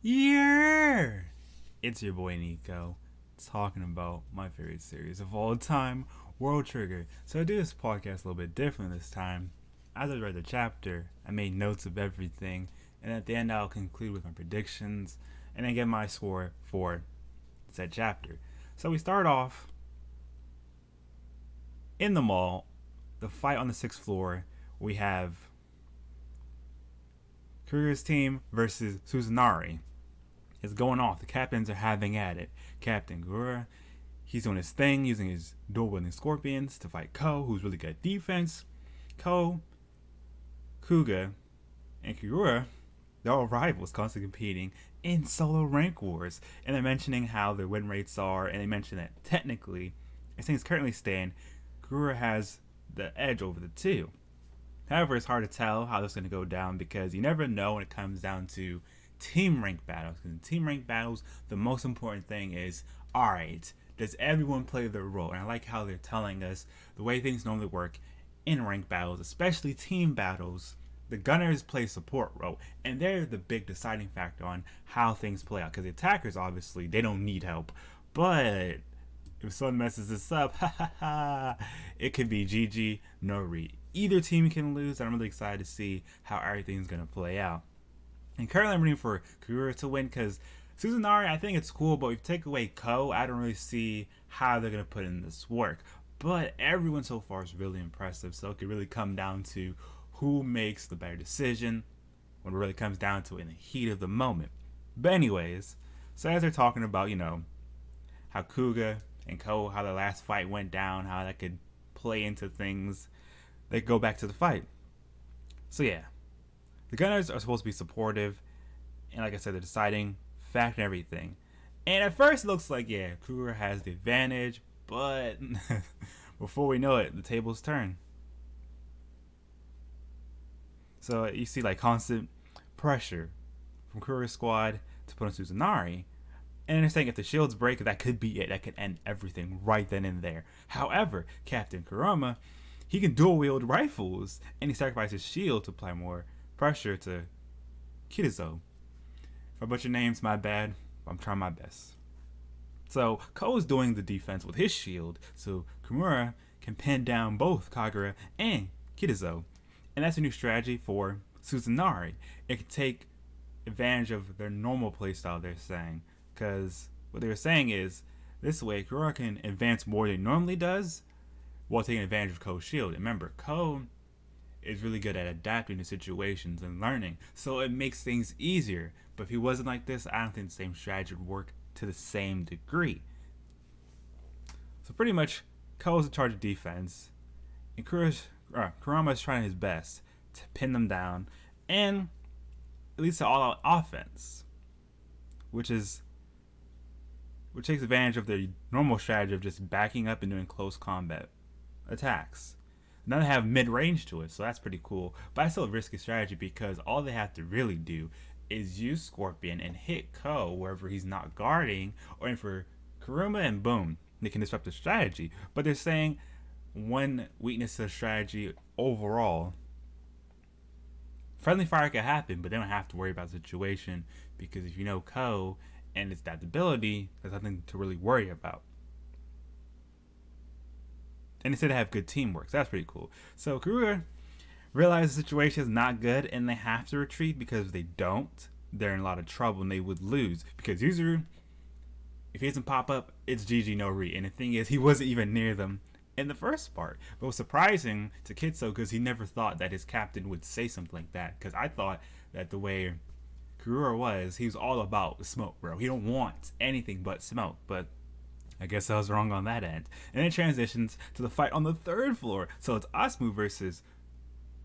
Yeah! It's your boy Nico, talking about my favorite series of all time, World Trigger. So I do this podcast a little bit different this time. As I read the chapter, I made notes of everything, and at the end I'll conclude with my predictions, and then get my score for said chapter. So we start off in the mall, the fight on the 6th floor. We have Kruger's team versus Suzunari. It's going off. The captains are having at it. Captain Gura, he's doing his thing, using his dual-wielding scorpions to fight Ko, who's really good at defense. Ko, Kuga, and Kagura, they're all rivals, constantly competing in solo rank wars. And they're mentioning how their win rates are, and they mention that technically, as things currently stand, Kagura has the edge over the two. However, it's hard to tell how this is going to go down because you never know when it comes down to team rank battles. Because in team rank battles, the most important thing is, alright, does everyone play their role? And I like how they're telling us the way things normally work in rank battles, especially team battles. The gunners play support role, and they're the big deciding factor on how things play out. Because the attackers, obviously, they don't need help. But if someone messes this up, it could be GG, no re. Either team can lose, and I'm really excited to see how everything's going to play out. And currently I'm rooting for Kagura to win because Suzunari, I think it's cool, but if you take away Ko, I don't really see how they're going to put in this work. But everyone so far is really impressive, so it could really come down to who makes the better decision when it really comes down to it in the heat of the moment. But anyways, so as they're talking about, how Kuga and Ko, how the last fight went down, how that could play into things, they go back to the fight. So yeah, the gunners are supposed to be supportive, and like I said, they're deciding factor and everything. And at first it looks like, yeah, Kruger has the advantage, but before we know it, the tables turn. So you see like constant pressure from Kruger's squad to put on Suzunari. And they're saying if the shields break, that could be it. That could end everything right then and there. However, Captain Kurama, he can dual wield rifles, and he sacrifices his shield to apply more pressure to Kirizo. If I butcher names, my bad. I'm trying my best. So Ko is doing the defense with his shield, so Kimura can pin down both Kagura and Kirizo. And that's a new strategy for Suzunari. It can take advantage of their normal playstyle, they're saying. Because what they were saying is, this way Kagura can advance more than he normally does, while taking advantage of Ko's shield. And remember, Ko is really good at adapting to situations and learning, so it makes things easier. But if he wasn't like this, I don't think the same strategy would work to the same degree. So pretty much, Ko is in charge of defense, and Kurama is trying his best to pin them down, and it leads to all-out offense, which takes advantage of the normal strategy of just backing up and doing close combat attacks. Now they have mid-range to it, so that's pretty cool. But I still a risky strategy because all they have to really do is use Scorpion and hit Ko wherever he's not guarding, or in for Kuruma, and boom, they can disrupt the strategy. But they're saying one weakness to the strategy overall, friendly fire can happen, but they don't have to worry about the situation because if you know Ko and its adaptability, there's nothing to really worry about. And they said they have good teamwork, so that's pretty cool. So Kagura realizes the situation is not good and they have to retreat, because if they don't, they're in a lot of trouble and they would lose. Because Yuzuru, if he doesn't pop up, it's GG no re. And the thing is, he wasn't even near them in the first part. But it was surprising to Kitsu because he never thought that his captain would say something like that. Because I thought that the way Kagura was, he was all about smoke, bro. He don't want anything but smoke. But I guess I was wrong on that end. And it transitions to the fight on the 3rd floor. So it's Asumu versus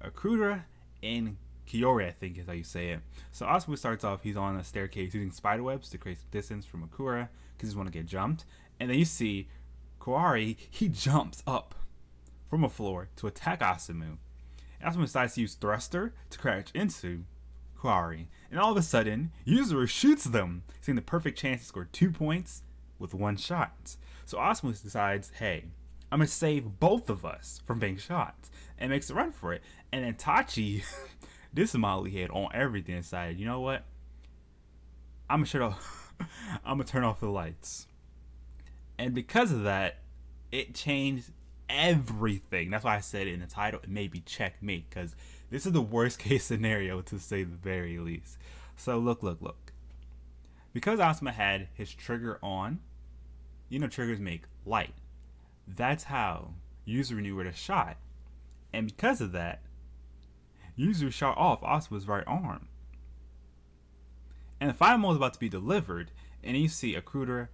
Akudra and Kiyori, I think is how you say it. So Asumu starts off, he's on a staircase using spiderwebs to create some distance from Akura because he's want to get jumped. And then you see Kawari, he jumps up from a floor to attack Asumu. And Asumu decides to use Thruster to crash into Kawari. And all of a sudden, Yuzuru shoots them, seeing the perfect chance to score 2 points with one shot. So Asumu decides, hey, I'm going to save both of us from being shot, and makes a run for it. And then Tachi, this Molly head on everything, decided, you know what? I'm gonna shut off. I'm gonna turn off the lights. And because of that, it changed everything. That's why I said in the title it may be checkmate, because this is the worst case scenario to say the very least. So look. Because Asuma had his trigger on, you know triggers make light. That's how Yuzuru knew where to shot. And because of that, Yuzuru shot off Asuma's right arm. And the final mode is about to be delivered, and you see Akudera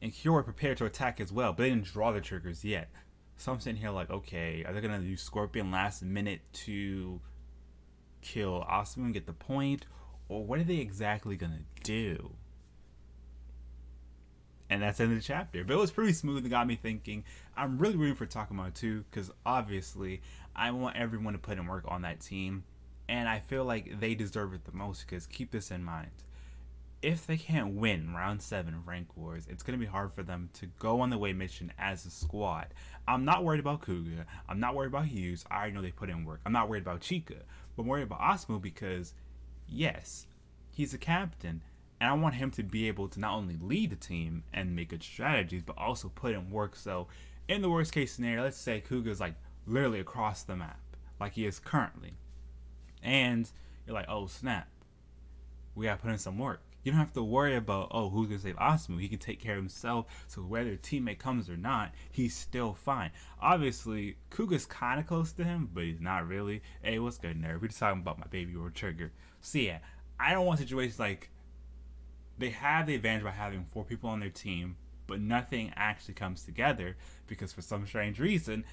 and Kyorei prepared to attack as well, but they didn't draw the triggers yet. So I'm sitting here like, okay, are they gonna use Scorpion last minute to kill Asuma and get the point? Or what are they exactly gonna do? And that's the end of the chapter. But it was pretty smooth and got me thinking. I'm really rooting for Takuma too, because obviously I want everyone to put in work on that team. And I feel like they deserve it the most, because keep this in mind. If they can't win round 7 of Rank Wars, it's going to be hard for them to go on the way mission as a squad. I'm not worried about Kuga. I'm not worried about Hughes. I already know they put in work. I'm not worried about Chika. But I'm worried about Asuma because, yes, he's a captain. And I want him to be able to not only lead the team and make good strategies, but also put in work. So, in the worst case scenario, let's say Kuga's like literally across the map, like he is currently. And you're like, oh snap, we gotta put in some work. You don't have to worry about, oh, who's gonna save Asuma. He can take care of himself, so whether a teammate comes or not, he's still fine. Obviously, Kuga's kind of close to him, but he's not really. Hey, what's good, nerd? We're just talking about my baby or trigger. So yeah, I don't want situations like they have the advantage by having 4 people on their team, but nothing actually comes together because for some strange reason,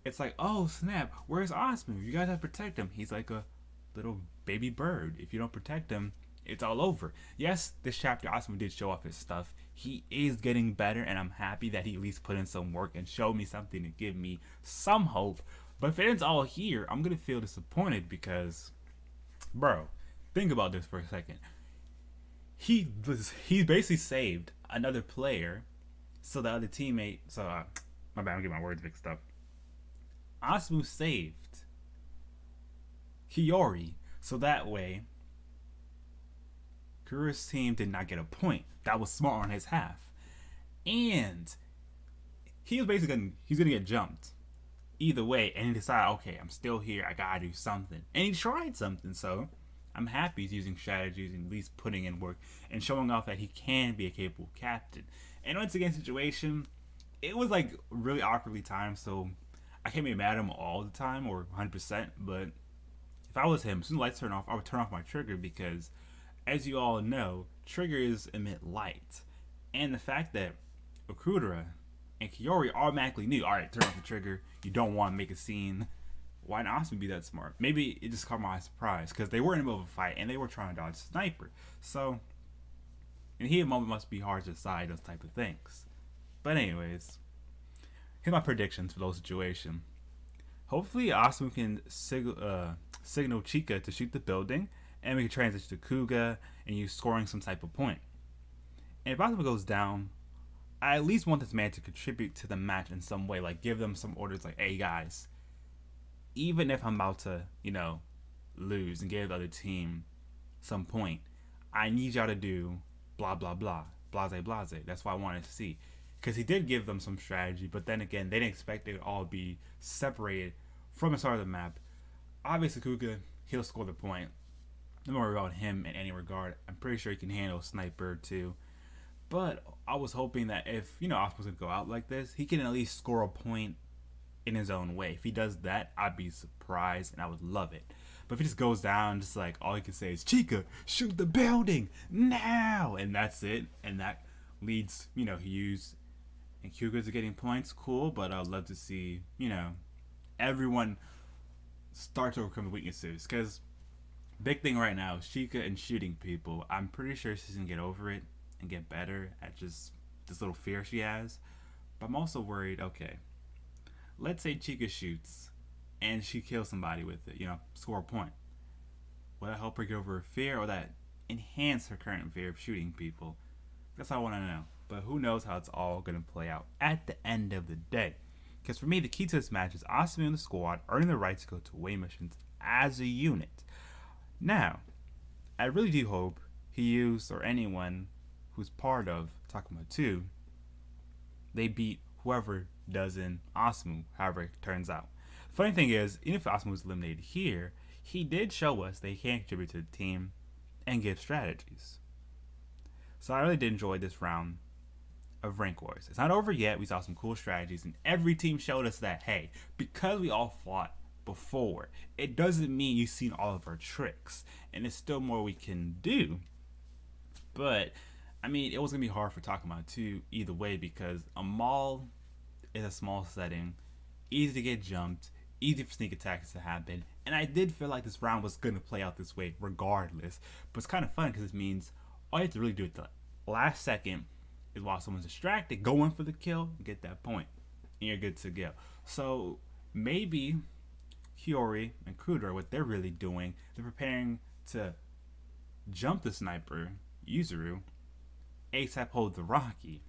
it's like, oh snap, where's Asuma? You guys have to protect him. He's like a little baby bird. If you don't protect him, it's all over. Yes, this chapter Asuma did show off his stuff. He is getting better, and I'm happy that he at least put in some work and showed me something to give me some hope. But if it ends all here, I'm gonna feel disappointed because, bro, think about this for a second. He basically saved another player, so the other teammate. So my bad, I'm getting my words mixed up. Asuma saved Kyorei, so that way Kuro's team did not get a point. That was smart on his half. And he was basically he's gonna get jumped either way, and he decided, okay, I'm still here, I gotta do something. And he tried something, so I'm happy he's using strategies and at least putting in work and showing off that he can be a capable captain. And once again, situation, it was like really awkwardly timed, so I can't be mad at him all the time or 100%, but if I was him, as soon as the lights turn off, I would turn off my trigger because, as you all know, triggers emit light. And the fact that Akudera and Kyorei automatically knew, alright, turn off the trigger, you don't want to make a scene. Why not Asuma be that smart? Maybe it just caught my surprise because they were in the middle of a fight and they were trying to dodge a sniper. So, in heat moment must be hard to decide those type of things. But anyways, here's my predictions for those situations. Hopefully Asuma can signal Chika to shoot the building, and we can transition to Kuga and you scoring some type of point. And if Asuma goes down, I at least want this man to contribute to the match in some way, like give them some orders like, hey guys, even if I'm about to, lose and give the other team some point, I need y'all to do blah, blah, blah, blase, blase. That's what I wanted to see. Because he did give them some strategy, but then again, they didn't expect it to all be separated from the start of the map. Obviously, Kuga, he'll score the point. Don't worry about him in any regard. I'm pretty sure he can handle Sniper too. But I was hoping that if, Asuma's going to go out like this, he can at least score a point in his own way. If he does that, I'd be surprised and I would love it. But if he just goes down, just like all he can say is, Chika, shoot the building now! And that's it. And that leads, Hughes and Kuga to getting points. Cool, but I'd love to see, everyone start to overcome the weaknesses. Because big thing right now is Chika and shooting people. I'm pretty sure she's going to get over it and get better at just this little fear she has. But I'm also worried, okay, let's say Chika shoots and she kills somebody with it, score a point. Will that help her get over her fear, or that enhance her current fear of shooting people? That's all I want to know. But who knows how it's all going to play out at the end of the day. Because for me, the key to this match is Asuma and the squad earning the right to go to away missions as a unit. Now, I really do hope he used, or anyone who's part of Takuma 2, they beat whoever doesn't Asumu, however it turns out. The funny thing is, even if Asumu was eliminated here, he did show us that he can contribute to the team and give strategies. So I really did enjoy this round of Rank Wars. It's not over yet. We saw some cool strategies, and every team showed us that, hey, because we all fought before, it doesn't mean you've seen all of our tricks, and there's still more we can do. But I mean, it was gonna be hard for Takuma too, either way, because a mall is a small setting, easy to get jumped, easy for sneak attacks to happen, and I did feel like this round was gonna play out this way regardless. But it's kind of fun because it means all you have to really do at the last second is while someone's distracted, go in for the kill, get that point, and you're good to go. So maybe Hiyori and Kudera, what they're really doing, they're preparing to jump the sniper, Yuzuru, ASAP hold the Rocky.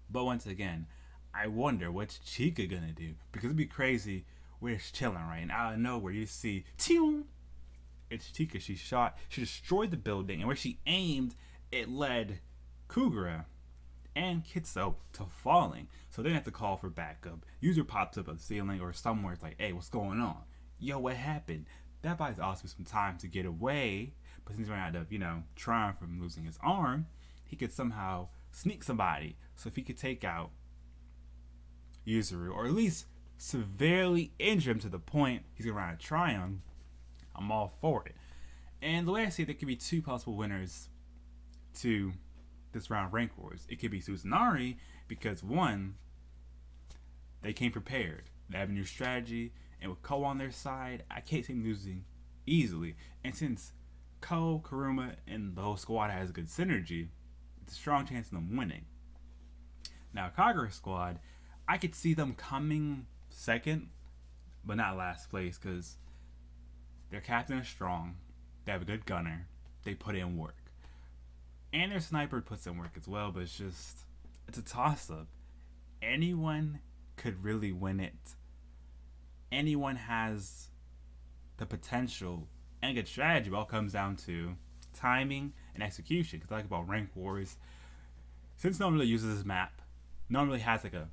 But once again, I wonder what's Chika gonna do, because it'd be crazy where it's chilling right, and out of nowhere you see, Tew! It's Chika. She destroyed the building, and where she aimed, it led Kugura and Kitsu to falling. So they have to call for backup. User pops up at the ceiling or somewhere. It's like, hey, what's going on? Yo, what happened? That buys Asumu some time to get away, but since he's running out of, trying from losing his arm, he could somehow sneak somebody. So if he could take out Yuzuru, or at least severely injure him to the point he's gonna run out of Tryon, I'm all for it. And the way I see it, there could be two possible winners to this round Rank Wars. It could be Susanari, because one, they came prepared. They have a new strategy, and with Ko on their side, I can't see them losing easily. And since Ko, Kuruma, and the whole squad has good synergy, it's a strong chance of them winning. Now, Kagura's squad, I could see them coming second, but not last place, because their captain is strong, they have a good gunner, they put in work. And their sniper puts in work as well, but it's a toss-up. Anyone could really win it. Anyone has the potential and good strategy, but all comes down to timing and execution. Because I like about Rank Wars, since no one really uses this map, no one really has like a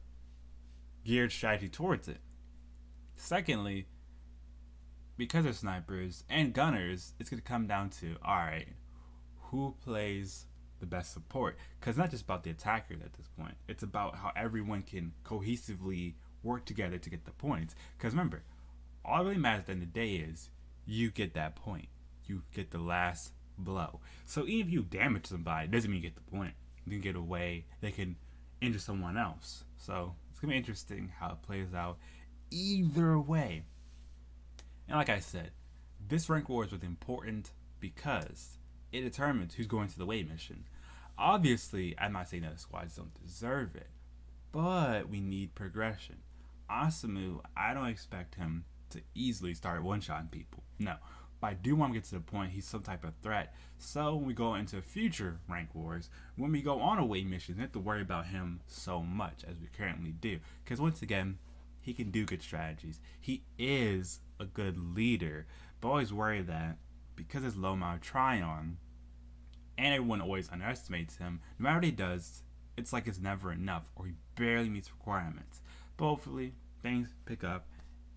geared strategy towards it. Secondly, because they're snipers and gunners, it's going to come down to, alright, who plays the best support? Because it's not just about the attackers at this point. It's about how everyone can cohesively work together to get the points. Because remember, all that really matters at the end of the day is you get that point. You get the last blow. So even if you damage somebody, it doesn't mean you get the point. You can get away. They can injure someone else. So it's going to be interesting how it plays out either way. And like I said, this Rank War is really important because it determines who's going to the away mission. Obviously, I'm not saying that the squads don't deserve it, but we need progression. Asumu, I don't expect him to easily start one-shotting people. No, but I do want to get to the point he's some type of threat. So when we go into future Rank Wars, when we go on away missions, we don't have to worry about him so much as we currently do. Because once again, he can do good strategies. He is a good leader, but I always worry that because his low amount of Tryon, and everyone always underestimates him, no matter what he does, it's like it's never enough, or he barely meets requirements. But hopefully, things pick up,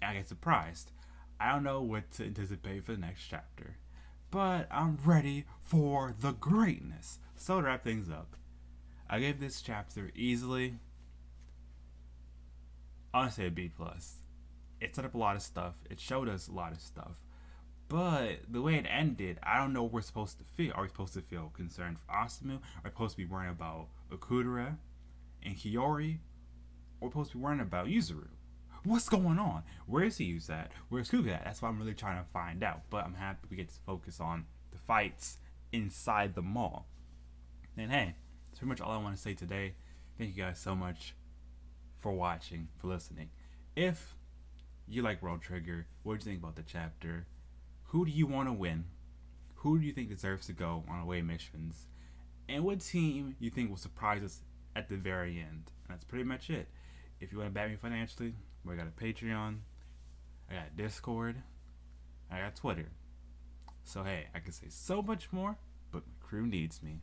and I get surprised. I don't know what to anticipate for the next chapter, but I'm ready for the greatness. So to wrap things up, I gave this chapter easily, honestly, a B+. It set up a lot of stuff, it showed us a lot of stuff, but the way it ended, I don't know what we're supposed to feel. Are we supposed to feel concerned for Asumu? Are we supposed to be worrying about Okudera and Hiyori? Or are we supposed to be worrying about Yuzuru? What's going on? Where is he at? Where's Kuga at? That's what I'm really trying to find out. But I'm happy we get to focus on the fights inside the mall. And hey, that's pretty much all I want to say today. Thank you guys so much for watching, for listening. If you like World Trigger, what do you think about the chapter? Who do you want to win? Who do you think deserves to go on away missions? And what team you think will surprise us at the very end? And that's pretty much it. If you want to back me financially, I got a Patreon, I got Discord, I got Twitter. So hey, I can say so much more, but my crew needs me.